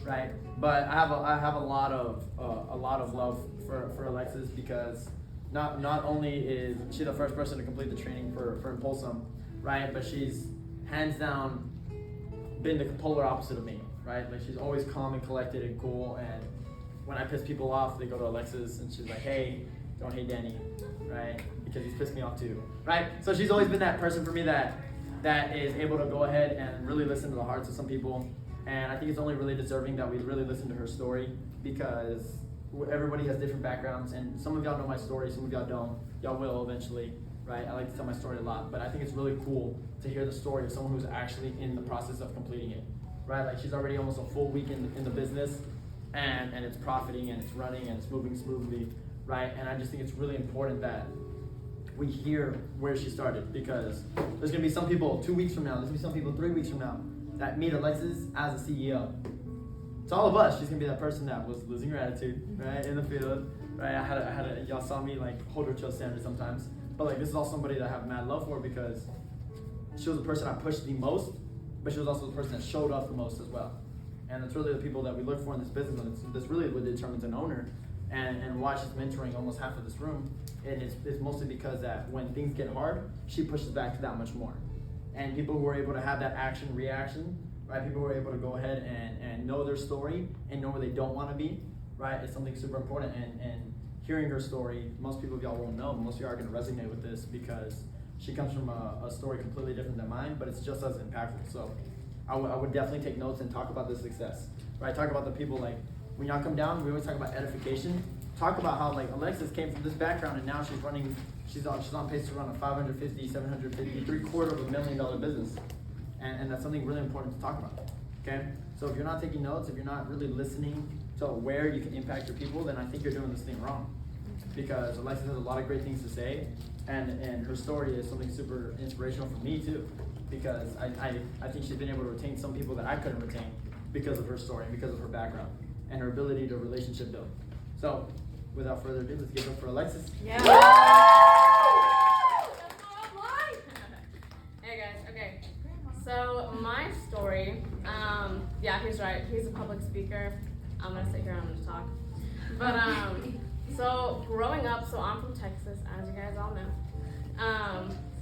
right? But I have a lot of love for Alexis because not only is she the first person to complete the training for Impulsum, right? But she's hands down been the polar opposite of me, right? Like she's always calm and collected and cool, and when I piss people off, they go to Alexis and she's like, hey, don't hate Danny, right? Because he's pissed me off too, right? So she's always been that person for me that is able to go ahead and really listen to the hearts of some people. And I think it's only really deserving that we really listen to her story because everybody has different backgrounds, and some of y'all know my story, some of y'all don't. Y'all will eventually, right? I like to tell my story a lot, but I think it's really cool to hear the story of someone who's actually in the process of completing it, right? Like she's already almost a full week in the business, and it's profiting and it's running and it's moving smoothly, right? And I just think it's really important that we hear where she started, because there's gonna be some people 2 weeks from now, there's gonna be some people 3 weeks from now that meet Alexis as a CEO. To all of us, she's gonna be that person that was losing her attitude, right, in the field, right? I had a y'all saw me like hold her to a standard sometimes, but like this is also somebody that I have mad love for because she was the person I pushed the most, but she was also the person that showed up the most as well. And it's really the people that we look for in this business, and that's really what determines an owner, and why she's mentoring almost half of this room. And it's mostly because that when things get hard, she pushes back that much more. And people who are able to have that action reaction, right? People who are able to go ahead and know their story and know where they don't want to be, right? Is something super important. And hearing her story, most people of y'all won't know. Most of y'all are going to resonate with this because she comes from a story completely different than mine, but it's just as impactful. So I would definitely take notes and talk about the success, right? Talk about the people, like when y'all come down, we always talk about edification. Talk about how like Alexis came from this background and now she's on pace to run a 550, 750, $750,000 business. And that's something really important to talk about, okay? So if you're not taking notes, if you're not really listening to where you can impact your people, then I think you're doing this thing wrong. Because Alexis has a lot of great things to say, and her story is something super inspirational for me too. Because I think she's been able to retain some people that I couldn't retain because of her story, because of her background, and her ability to relationship build. So, without further ado, let's give it up for Alexis. Yeah. Hey guys, okay. So my story, yeah, he's right. He's a public speaker. I'm gonna sit here and I'm gonna talk. But so growing up, so I'm from Texas, as you guys all know.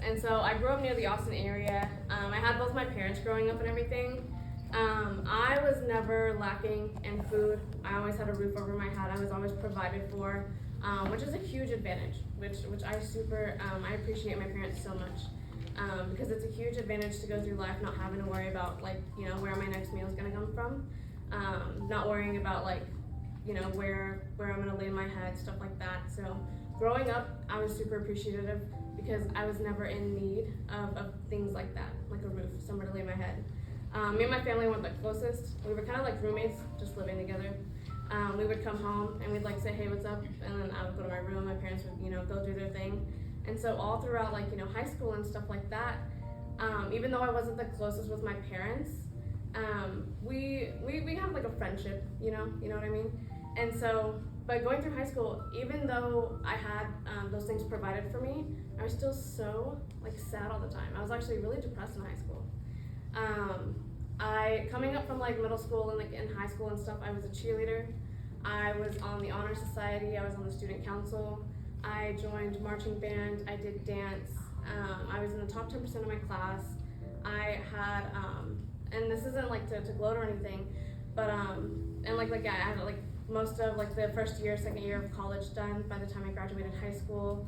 And so I grew up near the Austin area. I had both my parents growing up and everything. I was never lacking in food. I always had a roof over my head. I was always provided for, which is a huge advantage, which I appreciate my parents so much, because it's a huge advantage to go through life not having to worry about like, you know, where my next meal is gonna come from, not worrying about like, you know, where I'm gonna lay my head, stuff like that. So growing up, I was super appreciative because I was never in need of things like that, like a roof, somewhere to lay my head. Me and my family weren't the closest. We were kind of like roommates, just living together. We would come home and we'd like say, hey, what's up? And then I would go to my room. My parents would, you know, go do their thing. And so all throughout, like, you know, high school and stuff like that, even though I wasn't the closest with my parents, we had like a friendship, you know what I mean? And so, but going through high school, even though I had those things provided for me, I was still so like sad all the time. I was actually really depressed in high school. Coming up from like middle school and like in high school and stuff, I was a cheerleader. I was on the honor society. I was on the student council. I joined marching band. I did dance. I was in the top 10% of my class. I had, and this isn't like to gloat or anything, but and like I had like most of like the first year, second year of college done by the time I graduated high school,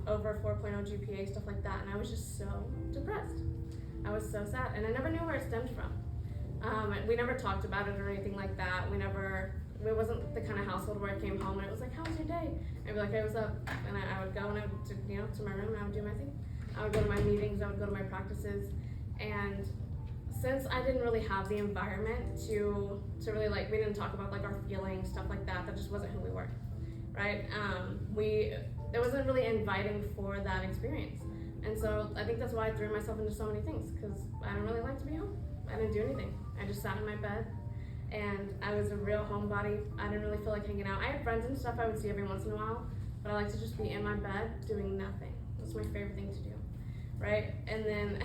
over 4.0 GPA, stuff like that, and I was just so depressed. I was so sad, and I never knew where it stemmed from. We never talked about it or anything like that. It wasn't the kind of household where I came home and it was like, how was your day? I'd be like, hey, what's up? And I would go and I would, to my room and I would do my thing. I would go to my meetings, I would go to my practices. And since I didn't really have the environment to really like, we didn't talk about like our feelings, stuff like that. That just wasn't who we were, right? It wasn't really inviting for that experience. And so I think that's why I threw myself into so many things, because I didn't really like to be home. I didn't do anything. I just sat in my bed, and I was a real homebody. I didn't really feel like hanging out. I had friends and stuff I would see every once in a while, but I like to just be in my bed doing nothing. That's my favorite thing to do. right? And then,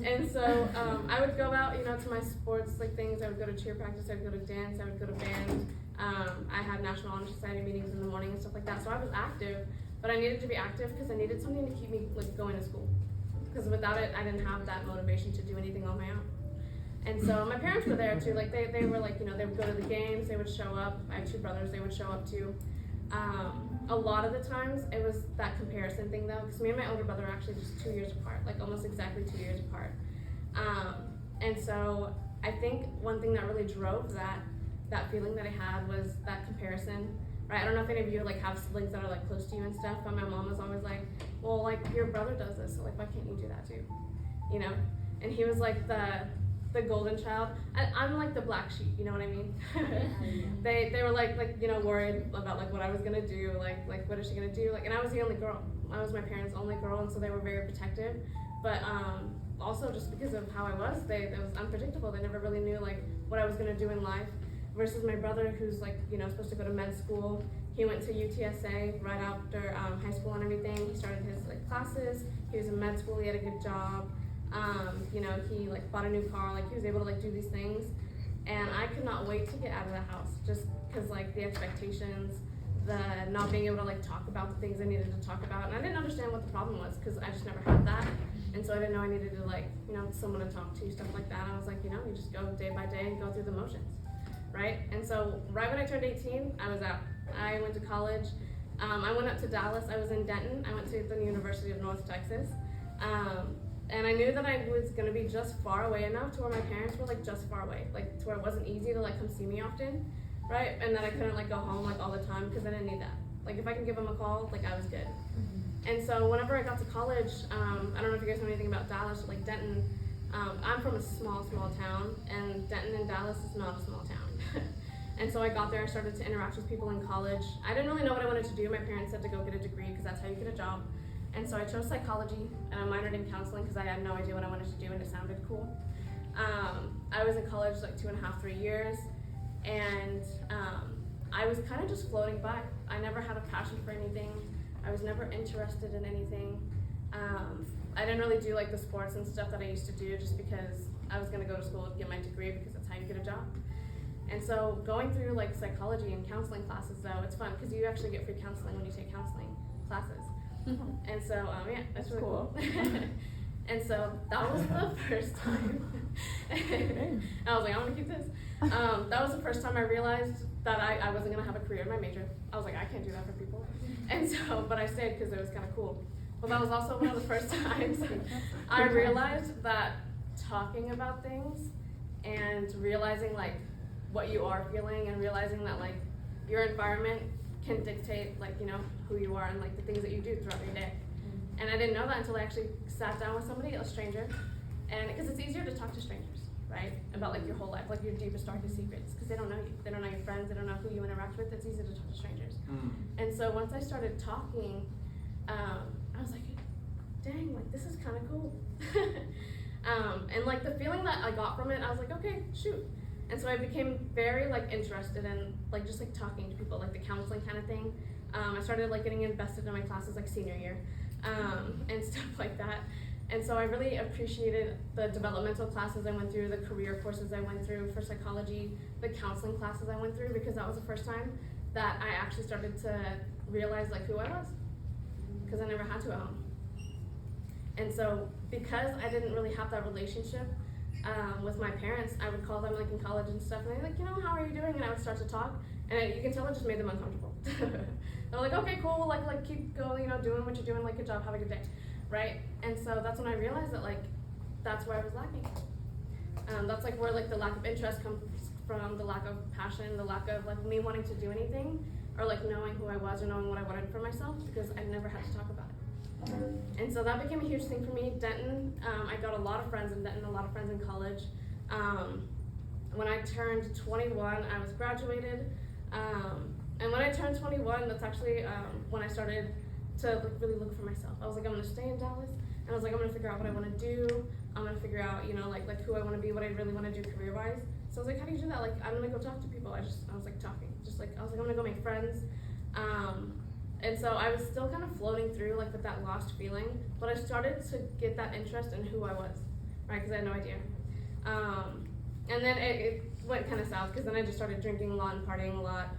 and so I would go out, to my sports like things. I would go to cheer practice. I would go to dance. I would go to band. I had National Honor Society meetings in the morning and stuff like that. So I was active, but I needed to be active because I needed something to keep me like going to school. Because without it, I didn't have that motivation to do anything on my own. And so my parents were there too. Like they were like, they would go to the games. They would show up. I have two brothers. They would show up too. A lot of the times it was that comparison thing though, because me and my older brother are actually just 2 years apart, like almost exactly 2 years apart. And so I think one thing that really drove that feeling that I had was that comparison, right? I don't know if any of you like have siblings that are like close to you and stuff, but my mom was always like, well, like your brother does this, so like why can't you do that too, And he was like the golden child. I'm like the black sheep, you know what I mean? They were like worried about like what I was gonna do, like what is she gonna do, like, and I was the only girl. I was my parents' only girl, and so they were very protective. But also just because of how I was, it was unpredictable. They never really knew like what I was gonna do in life. Versus my brother, who's like supposed to go to med school. He went to UTSA right after high school and everything. He started his like classes. He was in med school. He had a good job. He like bought a new car, like he was able to like do these things, and I could not wait to get out of the house just because like the expectations, the not being able to like talk about the things I needed to talk about, and I didn't understand what the problem was because I just never had that, and so I didn't know I needed to like someone to talk to, stuff like that. And I was like, you just go day by day and go through the motions, right? And so right when I turned 18, I was out. I went to college. I went up to Dallas. I was in Denton. I went to the University of North Texas. And I knew that I was gonna be just far away enough to where my parents were like just far away, like to where it wasn't easy to like come see me often, right? And that I couldn't like go home like all the time because I didn't need that. Like if I can give them a call, like I was good. And so whenever I got to college, I don't know if you guys know anything about Dallas or like Denton. I'm from a small town, and Denton and Dallas is not a small town. And so I got there, I started to interact with people in college. I didn't really know what I wanted to do. My parents said to go get a degree because that's how you get a job. And so I chose psychology, and I minored in counseling because I had no idea what I wanted to do, and it sounded cool. I was in college like 2.5, 3 years, and I was kind of just floating by. I never had a passion for anything. I was never interested in anything. I didn't really do like the sports and stuff that I used to do just because I was gonna go to school and get my degree because that's how you get a job. And so going through like psychology and counseling classes though, it's fun because you actually get free counseling when you take counseling classes. And so, yeah, that's really cool. And so that was the first time. I was like, I want to keep this. That was the first time I realized that I wasn't going to have a career in my major. I was like, I can't do that for people. And so, but I stayed because it was kind of cool. But that was also one of the first times I realized that talking about things and realizing like what you are feeling and realizing that like your environment can dictate like who you are and like the things that you do throughout your day. And I didn't know that until I actually sat down with somebody, a stranger, and because it's easier to talk to strangers, right, about like your whole life, like your deepest darkest secrets, because they don't know you, they don't know your friends, they don't know who you interact with. It's easy to talk to strangers. And so once I started talking, I was like, dang, like this is kind of cool. And like the feeling that I got from it, I was like, okay, shoot. And so I became very like interested in like just like talking to people, like the counseling kind of thing. I started like getting invested in my classes like senior year, and stuff like that. And so I really appreciated the developmental classes I went through, the career courses I went through for psychology, the counseling classes I went through, because that was the first time that I actually started to realize like who I was, because I never had to at home. And so because I didn't really have that relationship with my parents, I would call them like in college and stuff, and they'd be like, how are you doing? And I would start to talk, and you can tell it just made them uncomfortable. They're like, okay, cool, like keep going, doing what you're doing, like good job, have a good day, right? And so that's when I realized that like that's where I was lacking. That's like where like the lack of interest comes from, the lack of passion, the lack of like me wanting to do anything, or like knowing who I was or knowing what I wanted for myself, because I never had to talk about it. And so that became a huge thing for me. Denton, I got a lot of friends in Denton, a lot of friends in college. When I turned 21, I was graduated. And when I turned 21, that's actually when I started to like really look for myself. I was like, I'm gonna stay in Dallas, and I was like, I'm gonna figure out what I wanna do. I'm gonna figure out, like who I wanna be, what I really wanna do career-wise. So I was like, how do you do that? Like, I'm gonna go talk to people. I was like talking, I was like, I'm gonna go make friends. And so I was still kind of floating through like with that lost feeling, but I started to get that interest in who I was, right? Because I had no idea. And then it went kind of south, because then I just started drinking a lot and partying a lot.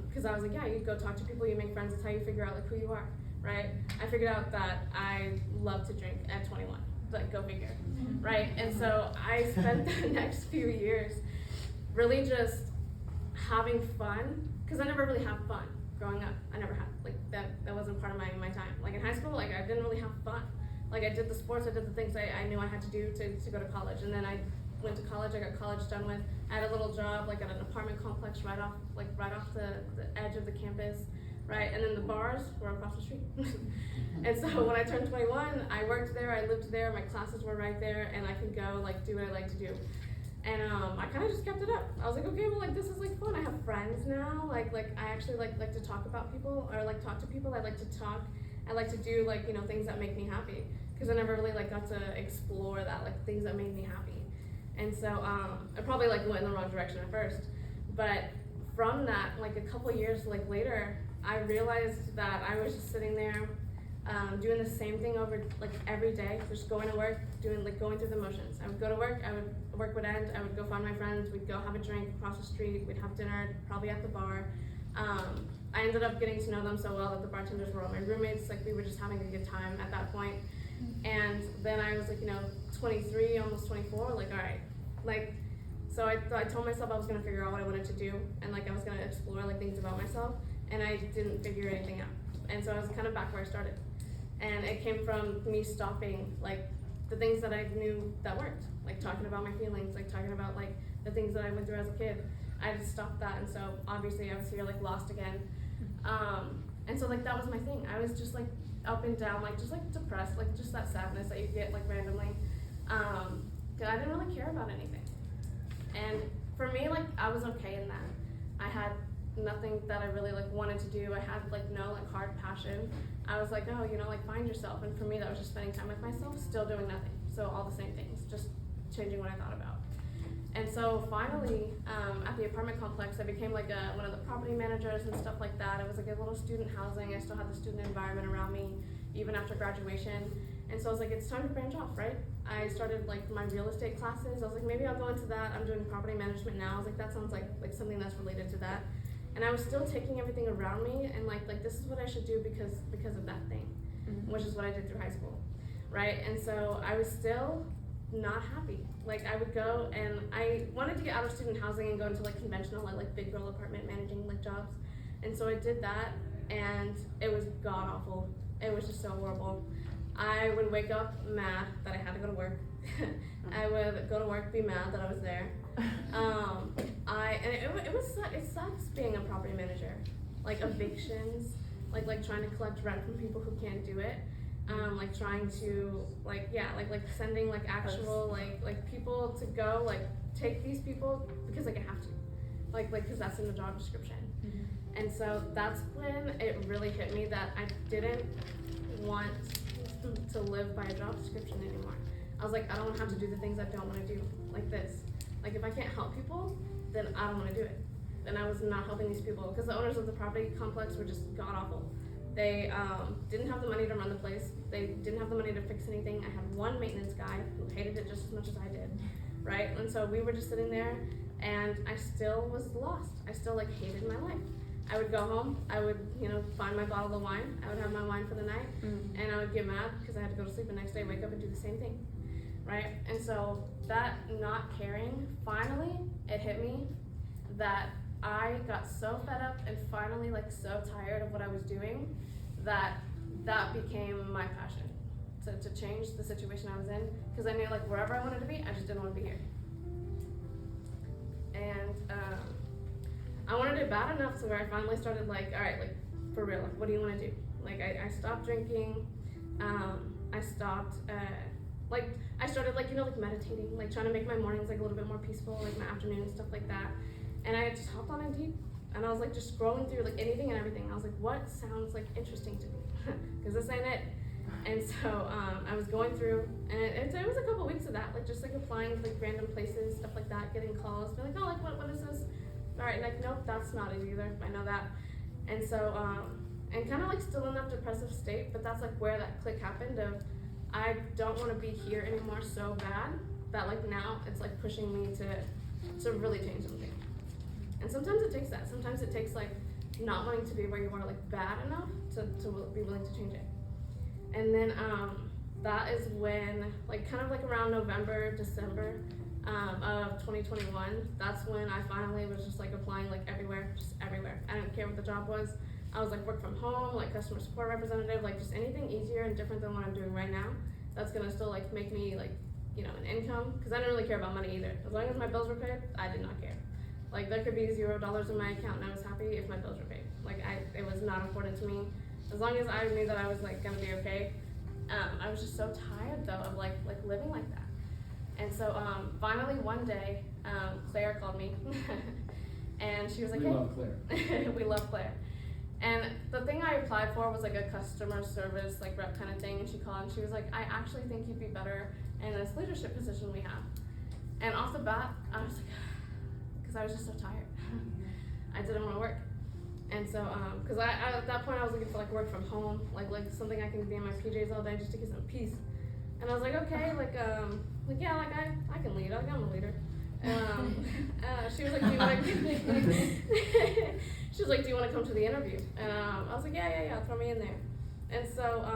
Because I was like, yeah, you go talk to people, you make friends, that's how you figure out like who you are, right? I figured out that I love to drink at 21, like go figure, right? And so I spent the next few years really just having fun, because I never really had fun growing up. I never had, like that wasn't part of my time. Like in high school, like I didn't really have fun. Like I did the sports, I did the things I knew I had to do to go to college. And then I went to college, I got college done with. I had a little job like at an apartment complex right off the edge of the campus, right? And then the bars were across the street. And so when I turned 21, I worked there, I lived there, my classes were right there, and I could go like do what I like to do. And I kind of just kept it up. I was like, okay, well, like this is like fun. I have friends now. Like I actually like to talk about people, or like talk to people. I like to talk. I like to do like, you know, things that make me happy, because I never really like got to explore that, like things that made me happy. And so I probably like went in the wrong direction at first, but from that, like a couple years like later, I realized that I was just sitting there doing the same thing over like every day, just going to work, going through the motions. I would go to work, work would end, I would go find my friends, we'd go have a drink across the street, we'd have dinner, probably at the bar. I ended up getting to know them so well that the bartenders were all my roommates, like we were just having a good time at that point. And then I was like, you know, 23, almost 24, like, all right, like, so I told myself I was gonna figure out what I wanted to do, and like I was gonna explore like things about myself, and I didn't figure anything out. And so I was kind of back where I started. And it came from me stopping like the things that I knew that worked, like talking about my feelings, like talking about like the things that I went through as a kid. I just stopped that, and so obviously I was here like lost again. And so like that was my thing. I was just like up and down, like just like depressed, like just that sadness that you get like randomly. Cause I didn't really care about anything. And for me, like I was okay in that. I had nothing that I really like wanted to do. I had like no like hard passion. I was like, oh, you know, like find yourself. And for me, that was just spending time with myself, still doing nothing. So all the same things, just changing what I thought about. And so finally, at the apartment complex, I became like one of the property managers and stuff like that. It was like a little student housing. I still had the student environment around me, even after graduation. And so I was like, it's time to branch off, right? I started like my real estate classes. I was like, maybe I'll go into that. I'm doing property management now. I was like, that sounds like something that's related to that. And I was still taking everything around me and like this is what I should do because of that thing, which is what I did through high school, right? And so I was still not happy. Like I would go, and I wanted to get out of student housing and go into like conventional like big girl apartment managing like jobs. And so I did that, and it was god awful. It was just so horrible. I would wake up mad that I had to go to work. I would go to work, be mad that I was there. It sucks being a property manager. Like evictions, like trying to collect rent from people who can't do it. Like trying to like sending like actual like people to go like take these people because like I have to. Like because that's in the job description. And so that's when it really hit me that I didn't want to live by a job description anymore. I was like, I don't have to do the things I don't want to do, like this. Like if I can't help people, then I don't want to do it. And I was not helping these people because the owners of the property complex were just god awful. They didn't have the money to run the place. They didn't have the money to fix anything. I had one maintenance guy who hated it just as much as I did, right? And so we were just sitting there, and I still was lost. I still like hated my life. I would go home, I would, you know, find my bottle of wine, I would have my wine for the night, and I would get mad because I had to go to sleep the next day, wake up and do the same thing, right? And so that not caring, finally, it hit me that I got so fed up and finally like so tired of what I was doing that became my passion, to change the situation I was in, because I knew like wherever I wanted to be, I just didn't want to be here. And I wanted it bad enough to where I finally started like, all right, like for real, like what do you want to do? Like I stopped drinking. I stopped. I started like, you know, like meditating, like trying to make my mornings like a little bit more peaceful, like my afternoons, stuff like that. And I just hopped on Indeed, and I was like just scrolling through like anything and everything. I was like, what sounds like interesting to me? Because this ain't it. And so I was going through, and it was a couple weeks of that, like just like applying to like random places, stuff like that, getting calls, be like, oh, like what is this? All right, like nope, that's not it either. I know that. And so and kind of like still in that depressive state, but that's like where that click happened of I don't want to be here anymore so bad that like now it's like pushing me to really change something. And sometimes it takes that. Sometimes it takes like not wanting to be where you are like bad enough to be willing to change it. And then that is when like kind of like around November, December of 2021, that's when I finally was just like applying like everywhere, just everywhere. I didn't care what the job was. I was like work from home, like customer support representative, like just anything easier and different than what I'm doing right now. That's gonna still like make me like, you know, an income, because I didn't really care about money either. As long as my bills were paid, I did not care. Like there could be $0 in my account and I was happy if my bills were paid. Like it was not important to me. As long as I knew that I was like gonna be okay. I was just so tired though of like living like that. And so finally one day, Claire called me and she was like, We love Claire. We love Claire. And the thing I applied for was like a customer service like rep kind of thing, and she called and she was like, I actually think you'd be better in this leadership position we have. And off the bat, I was like, because I was just so tired. I didn't want to work. And so, because I at that point I was looking for like work from home, like something I can be in my PJs all day just to get some peace. And I was like, okay, yeah, like I can lead, like I'm a leader. She was like, do you want to? She was like, do you want to come to the interview? And I was like, yeah, throw me in there. And so,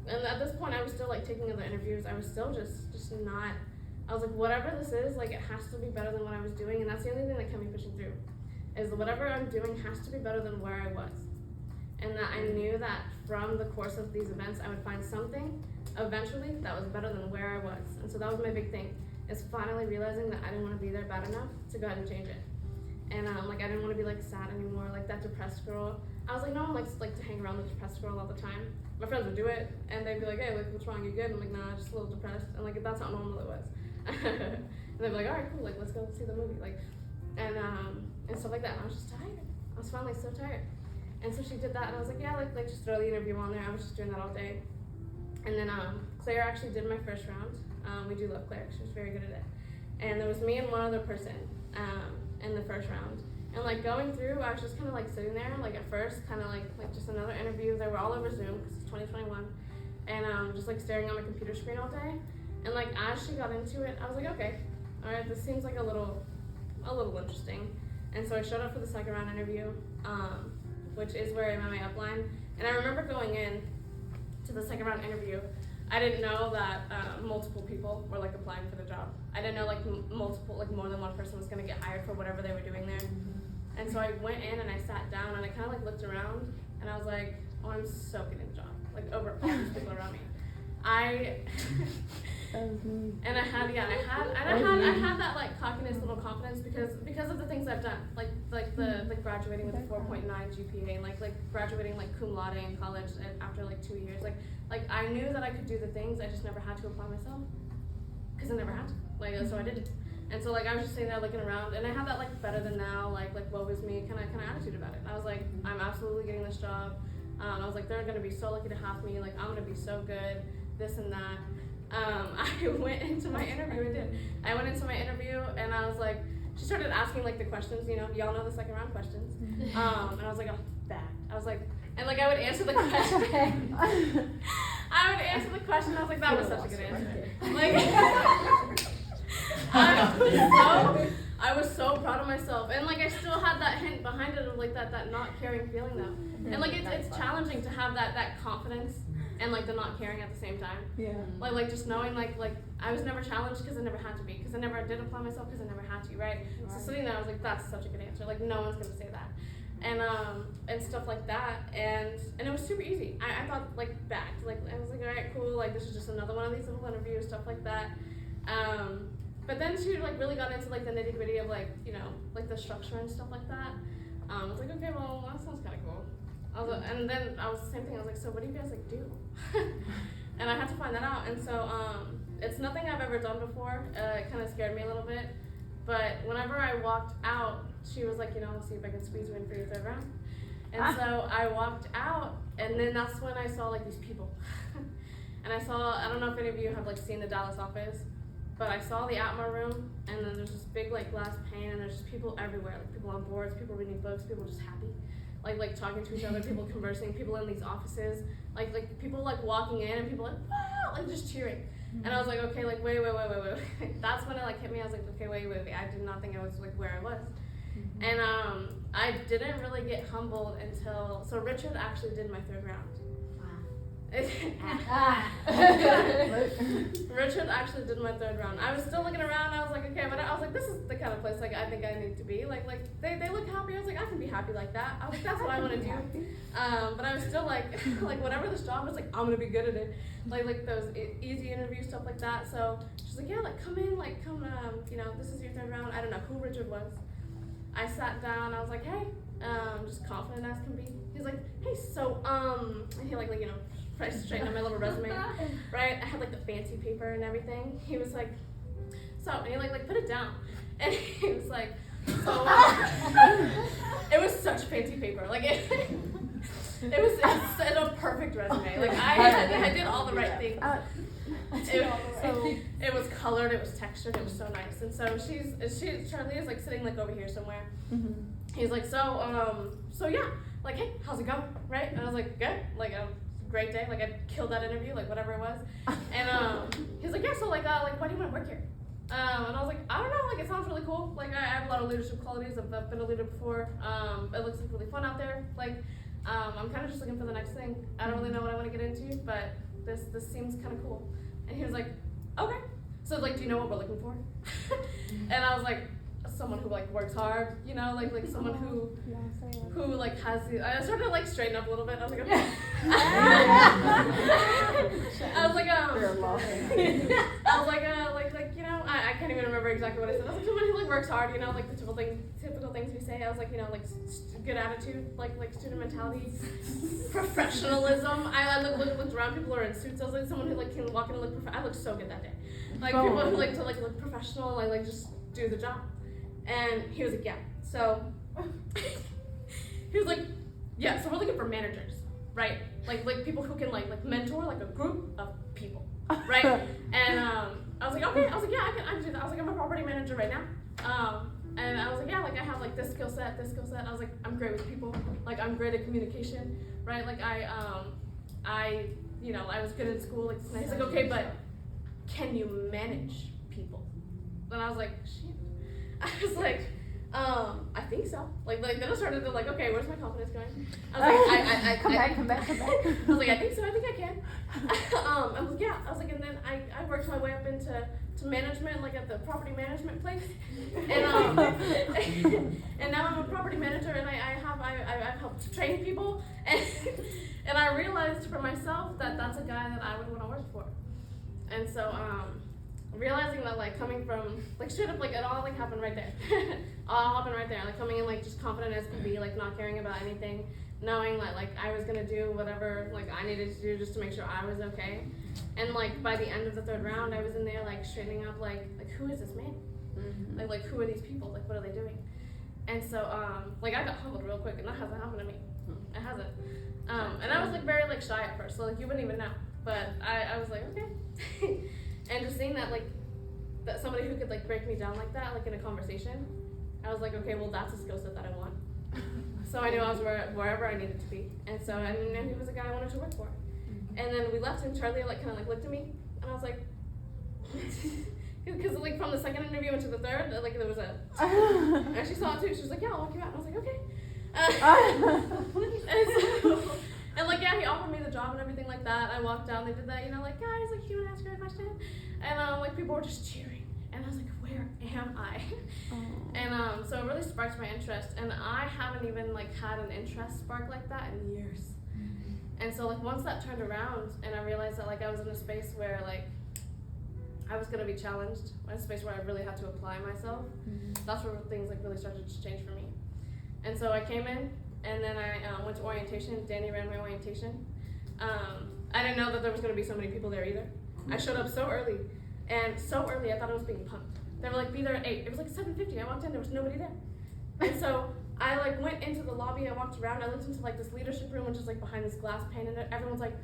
and at this point, I was still like taking other interviews. I was still just not. I was like, whatever this is, like it has to be better than what I was doing, and that's the only thing that kept me pushing through. Is whatever I'm doing has to be better than where I was, and that I knew that from the course of these events, I would find something eventually that was better than where I was. And so that was my big thing. Is finally realizing that I didn't want to be there bad enough to go ahead and change it. And like I didn't want to be like sad anymore, like that depressed girl. I was like, no one likes like to hang around the depressed girl all the time. My friends would do it, and they'd be like, hey, like what's wrong? You good? I'm like, nah, just a little depressed. And like that's how normal it was. And they'd be like, all right, cool, like let's go see the movie, like, and stuff like that. And I was just tired. I was finally so tired. And so she did that, and I was like, yeah, like just throw the interview on there. I was just doing that all day. And then Claire actually did my first round. We do love Claire. She was very good at it. And there was me and one other person in the first round. And like going through, I was just kind of like sitting there, like at first, kind of like just another interview. They were all over Zoom because it's 2021, and just like staring on my computer screen all day. And like as she got into it, I was like, okay, all right, this seems like a little interesting. And so I showed up for the second round interview, which is where I'm at my upline. And I remember going in to the second round interview. I didn't know that multiple people were like applying for the job. I didn't know like multiple, like more than one person was gonna get hired for whatever they were doing there. And so I went in and I sat down and I kind of like looked around and I was like, oh, I'm so getting the job, like over all these people around me. And I had that like cockiness, little confidence because of the things I've done, like graduating with a 4.9 GPA and like graduating like cum laude in college after like 2 years, like I knew that I could do the things, I just never had to apply myself because I never had to, like so I didn't. And so like I was just sitting there looking around, and I had that like better than now, like woe is me kind of attitude about it. I was like, I'm absolutely getting this job. I was like, they're gonna be so lucky to have me. Like I'm gonna be so good, this and that. I went into my interview. I went into my interview, and I was like, she started asking like the questions. You know, y'all know the second round questions. And I was like, oh, that. I was like, and like I would answer the question. I would answer the question. I was like, that was such a good answer. Like. I was so proud of myself, and like I still had that hint behind it of like that not caring feeling though, and like it's challenging to have that confidence and like the not caring at the same time. Yeah. Like just knowing like I was never challenged because I never had to be, because I never did apply myself because I never had to, right? So sitting there I was like, that's such a good answer. Like no one's gonna say that, and stuff like that, and it was super easy. I thought like back like I was like, all right, cool. Like this is just another one of these little interviews, stuff like that. But then she like really got into like the nitty gritty of like, you know, like the structure and stuff like that. I was like, okay, well that sounds kind of cool. And then I was the same thing. I was like, so what do you guys like do? And I had to find that out. And so it's nothing I've ever done before. It kind of scared me a little bit. But whenever I walked out, she was like, you know, let's see if I can squeeze you in for your third round. And so I walked out, and then that's when I saw like these people. And I don't know if any of you have like seen the Dallas office. But I saw the Atma room, and then there's this big like glass pane, and there's just people everywhere, like people on boards, people reading books, people just happy. like talking to each other, people conversing, people in these offices, like people like walking in and people like, wow, like just cheering. And I was like, okay, like wait. That's when it like hit me. I was like, okay, wait. I did not think I was like where I was. And I didn't really get humbled until, so Richard actually did my third round. Richard actually did my third round. I was still looking around. I was like, okay, but I was like, this is the kind of place like I think I need to be. Like they look happy. I was like, I can be happy like that. I was like, that's what I want to do. But I was still like whatever this job is, like I'm gonna be good at it. Like those easy interview stuff like that. So she's like, yeah, like come in, like come, you know, this is your third round. I don't know who Richard was. I sat down. I was like, hey, just confident as can be. He's like, hey, so and he like you know. I straightened out my little resume, right? I had like the fancy paper and everything. He was like, so, and he like put it down, and he was like, so, it was such fancy paper, like it was a perfect resume. Like I did all the right things. It was colored, it was textured, it was so nice. And so Charlie is like sitting like over here somewhere. He's like, so yeah, like hey, how's it going, right? And I was like, good, like great day, like I killed that interview, like whatever it was. And he's like, yeah, so like why do you want to work here? And I was like, I don't know, like it sounds really cool. Like I have a lot of leadership qualities. I've been a leader before. It looks like really fun out there. Like I'm kind of just looking for the next thing. I don't really know what I want to get into, but this seems kind of cool. And he was like, okay. So like, do you know what we're looking for? And I was like, someone who like works hard, you know, like someone who like has the, I started to like straighten up a little bit. I was like, okay. I was like, like you know, I can't even remember exactly what I said. I was like, someone who like works hard, you know, like the typical things we say. I was like, you know, like good attitude, like student mentality, professionalism. I looked around, people are in suits. I was like someone who like can walk in and look. I looked so good that day. Like people who like to like look professional, like just do the job. And he was like, yeah. So he was like, yeah. So we're looking for managers, right? Like people who can like mentor like a group of people, right? And I was like, okay. I was like, yeah, I can do that. I was like, I'm a property manager right now. And I was like, yeah, like I have like this skill set. I was like, I'm great with people. Like I'm great at communication, right? Like I you know, I was good in school. Like he's like, okay, but can you manage people? And I was like, shit. I was like, I think so. Like then I started to like, okay, where's my confidence going? I was like, come back. I was like, I think so. I think I can. I was yeah. I was like, and then I worked my way up into management, like at the property management place, and and now I'm a property manager, and I've helped train people, and I realized for myself that that's a guy that I would want to work for, and so realizing that like coming from like straight up like it all like happened right there. All happened right there. Like coming in like just confident as could be, like not caring about anything, knowing that like I was gonna do whatever like I needed to do just to make sure I was okay. And like by the end of the third round I was in there like straightening up like who is this man? Mm-hmm. Like who are these people? Like what are they doing? And so like I got humbled real quick, and that hasn't happened to me. It hasn't. And I was like very like shy at first, so like you wouldn't even know. But I was like, okay. And just seeing that like that somebody who could like break me down like that, like in a conversation, I was like, okay, well that's a skill set that I want. So I knew I was wherever I needed to be, and so I knew he was a guy I wanted to work for. And then we left, and Charlie like kind of like looked at me, and I was like, because like from the second interview into the third, like there was a, and she saw it too. She was like, yeah, I'll walk you out. And I was like, okay. And like yeah, he offered me the job and everything like that. I walked down, they did that, you know, like guys, like you want to ask her a question, and like people were just cheering, and I was like, where am I? And so it really sparked my interest, and I haven't even like had an interest spark like that in years. And so like once that turned around, and I realized that like I was in a space where like I was gonna be challenged, in a space where I really had to apply myself. That's where things like really started to change for me. And so I came in. And then I went to orientation. Danny ran my orientation. I didn't know that there was going to be so many people there either. I showed up so early, and so early I thought I was being punked. They were like, be there at 8. It was like 7:50. I walked in, there was nobody there. And so I like went into the lobby. I walked around. I looked into like this leadership room, which is like behind this glass pane, and everyone's like,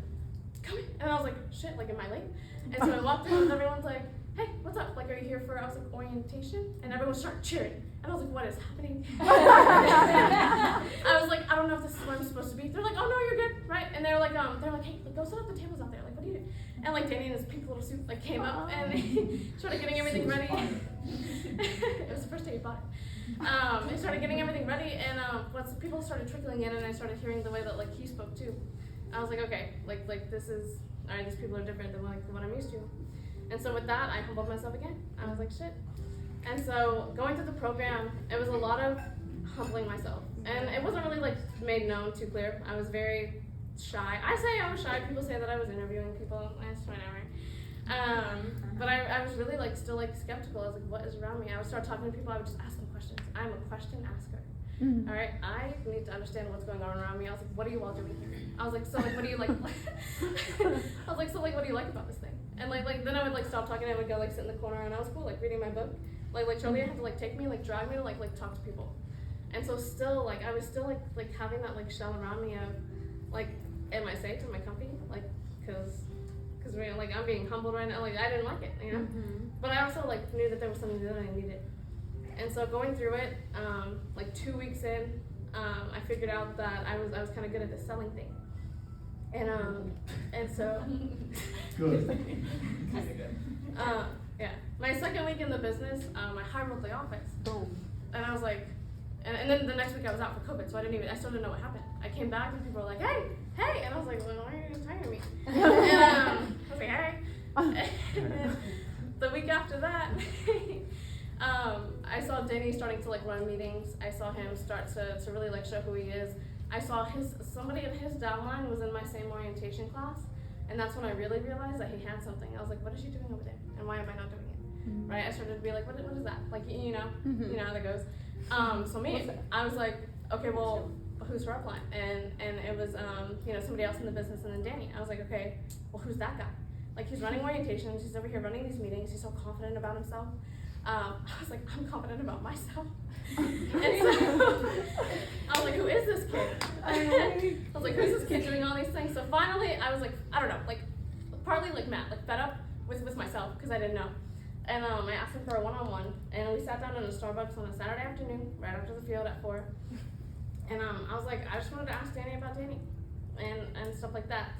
come in. And I was like, shit, like am I late? And so I walked in, and everyone's like, hey, what's up? Like, are you here for? I was like, orientation, and everyone started cheering. And And I was like, what is happening? I was like, I don't know if this is where I'm supposed to be. They're like, oh no, you're good, right? And they're like, hey, like, go set up the tables out there. Like, what do you do? And like Danny in his pink little suit like came up and he started getting everything ready. It was the first day he bought it. He started getting everything ready, and once people started trickling in, and I started hearing the way that like he spoke too. I was like, okay, like this is, all right, these people are different than like what I'm used to. And so with that, I humbled myself again. I was like, shit. And so going through the program, it was a lot of humbling myself. And it wasn't really like made known too clear. I was very shy. I say I was shy. People say that I was interviewing people. That's whatever. But I was really like still like skeptical. I was like, what is around me? I would start talking to people. I would just ask them questions. I'm a question asker. All right, I need to understand what's going on around me. I was like, what are you all doing here? I was like, so like, what do you like? I was like, so like, what do you like about this thing? And like then I would like stop talking and I would go like sit in the corner, and I was cool like reading my book. Like Charlie had to like take me, like drag me to like talk to people. And so still like I was still like having that like shell around me of like, am I safe in my company? Like because like I'm being humbled right now. Like I didn't like it, you know. But I also like knew that there was something that I needed. And so going through it, like 2 weeks in, I figured out that I was kind of good at the selling thing. And so Good. Kind of good. yeah, my second week in the business, I highrolled the office. And I was like, and then the next week I was out for COVID, so I still didn't know what happened. I came back and people were like, hey, and I was like, well, why are you tired of me? And I was like, hey. And then the week after that, I saw Danny starting to like run meetings. I saw him start to really like show who he is. I saw somebody in his downline was in my same orientation class, and that's when I really realized that he had something. I was like, what is she doing over there, and why am I not doing it? Right? I started to be like, what is that? Like, you know how that goes. So me, I was like, okay, well, who's her upline? And it was somebody else in the business, and then Danny. I was like, okay, well, who's that guy? Like, he's running orientations. He's over here running these meetings. He's so confident about himself. I was like, I'm confident about myself. And so I was like, who is this kid? I was like, who's this kid doing all these things? So finally, I was like, I don't know, like partly like mad, like fed up with myself because I didn't know. And I asked him for a one-on-one, and we sat down in a Starbucks on a Saturday afternoon, right after the field at 4. And I was like, I just wanted to ask Danny about Danny and stuff like that.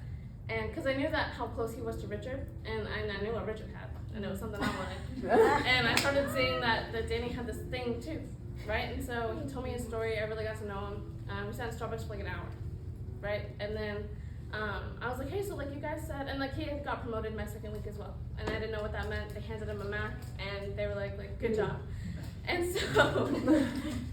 And because I knew that how close he was to Richard, and I knew what Richard had, and it was something I wanted. And I started seeing that Danny had this thing too, right? And so he told me his story. I really got to know him. We sat in Starbucks for like an hour, right? And then I was like, hey, so like you guys said, and like he got promoted my second week as well, and I didn't know what that meant. They handed him a Mac, and they were like good job. And so,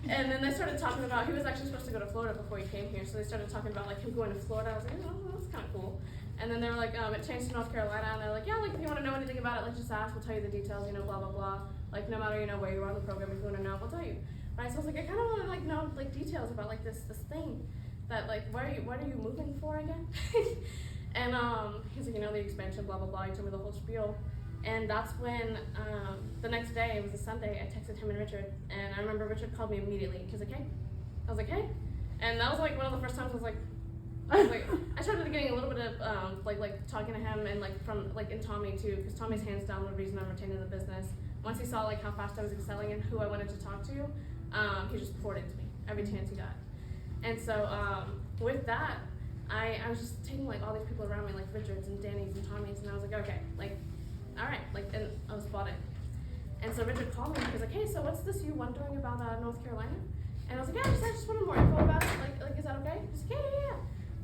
and then they started talking about, he was actually supposed to go to Florida before he came here, so they started talking about like him going to Florida. I was like, oh, that's kind of cool. And then they were like, it changed to North Carolina, and they're like, yeah, like if you want to know anything about it, like just ask, we'll tell you the details, blah, blah, blah. Like no matter, where you are in the program, if you want to know, we'll tell you. Right, so I was like, I kind of want to like know like details about like this thing that like, what are you moving for again? And he's like, the expansion, blah, blah, blah. He told me the whole spiel. And that's when the next day, it was a Sunday, I texted him and Richard, and I remember Richard called me immediately. He was like, hey. I was like, hey. And that was like one of the first times I was like, I started getting a little bit of like talking to him, and like from like in Tommy too, because Tommy's hands down the reason I'm retaining the business. Once he saw like how fast I was excelling and who I wanted to talk to, he just poured into me every chance he got. And so with that, I was just taking like all these people around me, like Richards and Danny's and Tommy's, and I was like, okay, like, all right, like, and I was bought in. And so Richard called me, he was like, hey, so what's this you wondering about North Carolina? And I was like, yeah, I just wanted more info about it. Like, is that okay? He's like,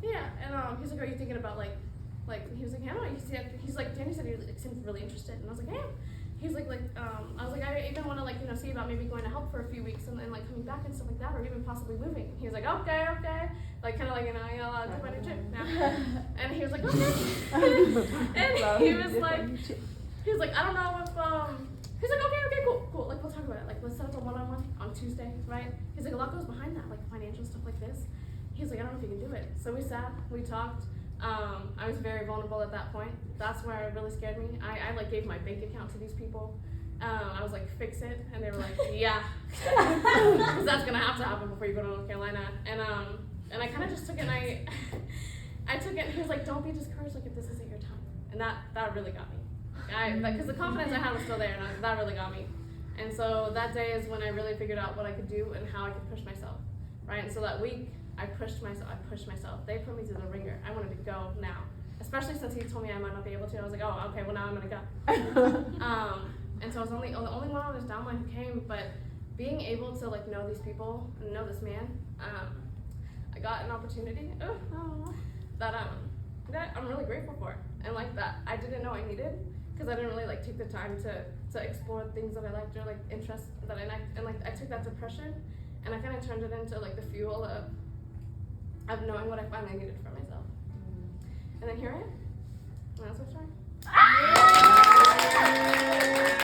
yeah. And he's like, are you thinking about like, he was like, yeah, he's like, Danny said he seemed really interested, and I was like, yeah. He's like, I was like, I even want to see about maybe going to help for a few weeks and then like coming back and stuff like that, or even possibly moving. He was like, okay, like kind of like I'll take my new trip now. And he was like, okay. And he was like, I don't know if he's like, okay, cool, like we'll talk about it, like let's set up a one-on-one on Tuesday, right? He's like, a lot goes behind that, like financial stuff like this. He's like, I don't know if you can do it. So we sat, we talked. I was very vulnerable at that point. That's where it really scared me. I like gave my bank account to these people. I was like, fix it, and they were like, yeah, because that's gonna have to happen before you go to North Carolina. And I kind of just took it. And I took it. And he was like, don't be discouraged. Like if this isn't your time, and that really got me. Because the confidence I had was still there, and that really got me. And so that day is when I really figured out what I could do and how I could push myself, right? And so that week, I pushed myself. They put me through the ringer. I wanted to go now. Especially since he told me I might not be able to. I was like, oh, okay, well now I'm gonna go. And so I was the only one on this downline who came, but being able to like know these people and know this man, I got an opportunity that I'm really grateful for. And like that I didn't know I needed, because I didn't really like take the time to explore things that I liked or like interests that I liked. And like I took that depression and I kind of turned it into like the fuel of knowing what I finally needed for myself. And then here I am. And that's my story.